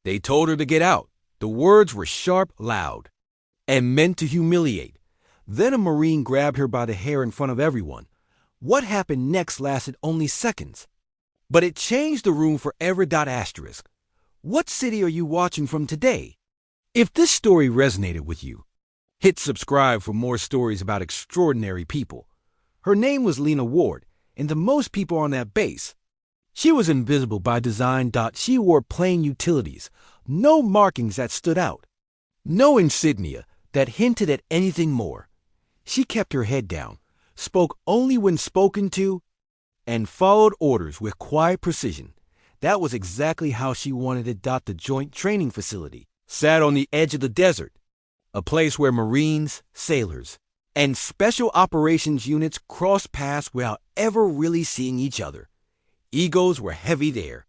They told her to get out. The words were sharp, loud, and meant to humiliate. Then a Marine grabbed her by the hair in front of everyone. What happened next lasted only seconds, but it changed the room forever. Asterisk. What city are you watching from today? If this story resonated with you, hit subscribe for more stories about extraordinary people. Her name was Lena Ward, and to most people on that base, she was invisible by design. She wore plain utilities, no markings that stood out, no insignia that hinted at anything more. She kept her head down, spoke only when spoken to, and followed orders with quiet precision. That was exactly how she wanted it. The Joint Training Facility sat on the edge of the desert, a place where Marines, sailors, and special operations units crossed paths without ever really seeing each other. Egos were heavy there.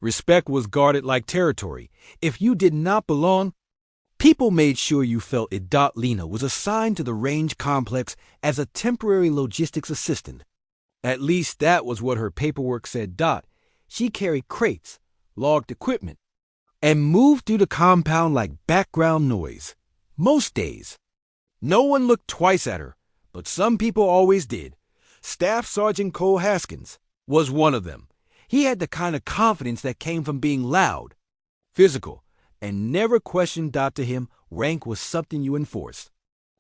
Respect was guarded like territory. If you did not belong, people made sure you felt it. Lena was assigned to the range complex as a temporary logistics assistant. At least that was what her paperwork said. She carried crates, logged equipment, and moved through the compound like background noise. Most days, no one looked twice at her, but some people always did. Staff Sergeant Cole Haskins was one of them. He had the kind of confidence that came from being loud, physical, and never questioned. To him, rank was something you enforced,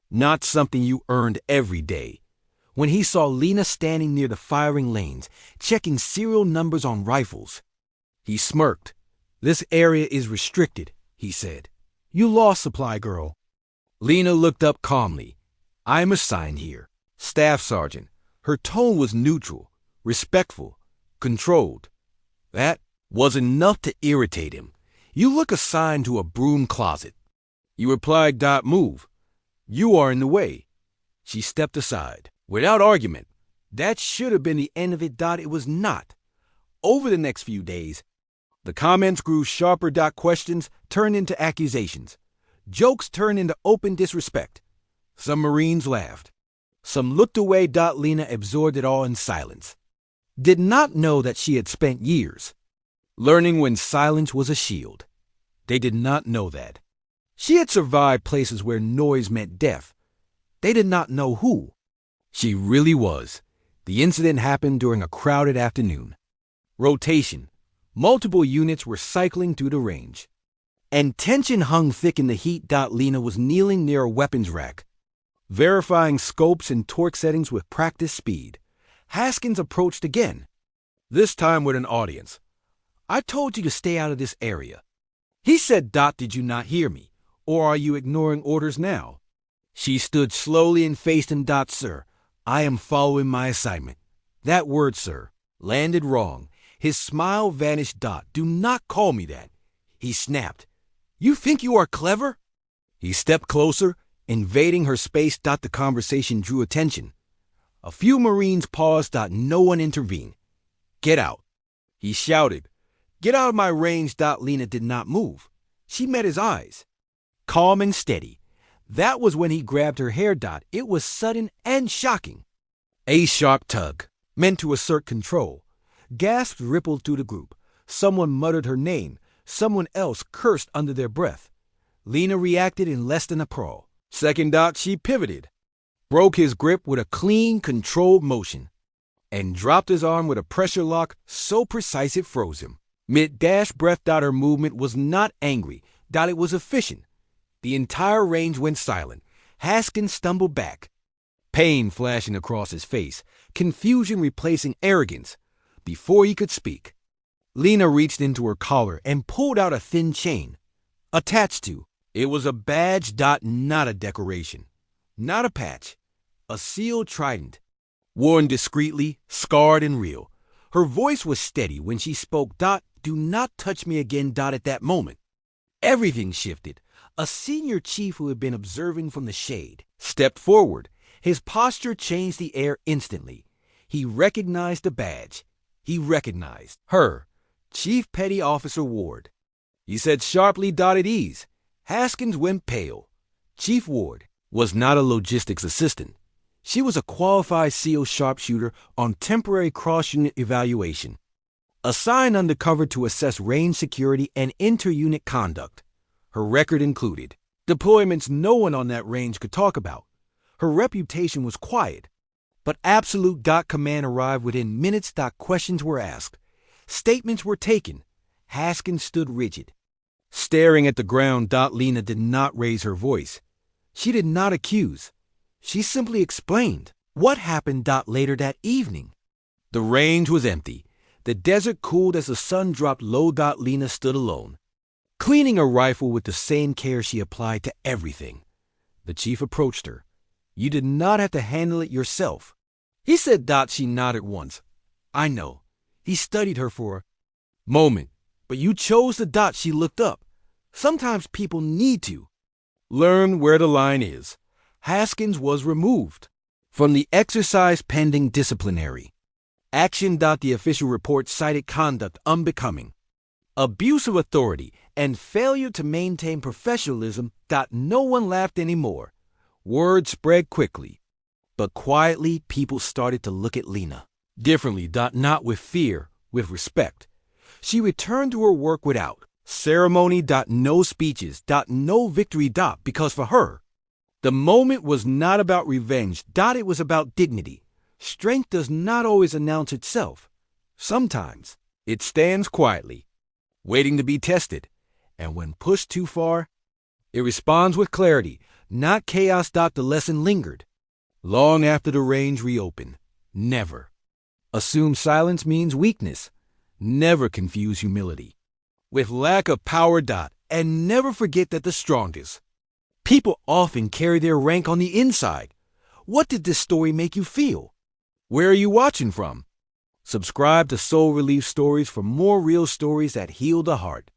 not something you earned every day. When he saw Lena standing near the firing lanes, checking serial numbers on rifles, he smirked. "This area is restricted," he said. "You lost supply, girl." Lena looked up calmly. "I'm assigned here, Staff Sergeant." Her tone was neutral, respectful, controlled. That was enough to irritate him. "You look assigned to a broom closet." You replied. "Move. You are in the way." She stepped aside, without argument. That should have been the end of it. It was not. Over the next few days, the comments grew sharper. Questions turned into accusations. Jokes turned into open disrespect. Some Marines laughed. Some looked away. Lena absorbed it all in silence. Did not know that she had spent years learning when silence was a shield. They did not know that. She had survived places where noise meant death. They did not know who she really was. The incident happened during a crowded afternoon. Rotation. Multiple units were cycling through the range, and tension hung thick in the heat. Lena was kneeling near a weapons rack, verifying scopes and torque settings with practiced speed. Haskins approached again, this time with an audience. "I told you to stay out of this area." He said. "Did you not hear me? Or are you ignoring orders now?" She stood slowly and faced him. "Sir, I am following my assignment." That word, sir, landed wrong. His smile vanished. "Do not call me that," he snapped. "You think you are clever?" He stepped closer, invading her space. The conversation drew attention. A few Marines paused. No one intervened. "Get out," he shouted. "Get out of my range." Lena did not move. She met his eyes, calm and steady. That was when he grabbed her hair. It was sudden and shocking. A sharp tug, meant to assert control. Gasps rippled through the group. Someone muttered her name. Someone else cursed under their breath. Lena reacted in less than a crawl. Second. She pivoted, broke his grip with a clean, controlled motion, and dropped his arm with a pressure lock so precise it froze him. Mid-breath. Her movement was not angry. It was efficient. The entire range went silent. Haskins stumbled back, pain flashing across his face, confusion replacing arrogance. Before he could speak, Lena reached into her collar and pulled out a thin chain. Attached to it was a badge. Not a decoration, not a patch. A sealed trident, worn discreetly, scarred and real. Her voice was steady when she spoke. Do not touch me again. At that moment, everything shifted. A senior chief who had been observing from the shade stepped forward. His posture changed the air instantly. He recognized the badge. He recognized her, Chief Petty Officer Ward. He said sharply. At ease. Haskins went pale. Chief Ward was not a logistics assistant. She was a qualified SEAL sharpshooter on temporary cross-unit evaluation. Assigned undercover to assess range security and inter-unit conduct. Her record included deployments no one on that range could talk about. Her reputation was quiet, but absolute command arrived within minutes. Questions were asked. Statements were taken. Haskins stood rigid, staring at the ground. Lena did not raise her voice. She did not accuse. She simply explained what happened. Later that evening, the range was empty. The desert cooled as the sun dropped low. Lena stood alone, cleaning her rifle with the same care she applied to everything. The chief approached her. "You did not have to handle it yourself," he said. She nodded once. "I know." He studied her for a moment. "But you chose the She looked up. "Sometimes people need to learn where the line is." Haskins was removed from the exercise pending disciplinary action. The official report cited conduct unbecoming, abuse of authority, and failure to maintain professionalism. No one laughed anymore. Word spread quickly, but quietly people started to look at Lena differently. Not with fear, with respect. She returned to her work without ceremony. No speeches. No victory. Because for her, the moment was not about revenge. It was about dignity. Strength does not always announce itself. Sometimes it stands quietly, waiting to be tested. And when pushed too far, it responds with clarity, not chaos. The lesson lingered long after the range reopened. Never assume silence means weakness. Never confuse humility with lack of power. And never forget that the strongest people often carry their rank on the inside. What did this story make you feel? Where are you watching from? Subscribe to Soul Relief Stories for more real stories that heal the heart.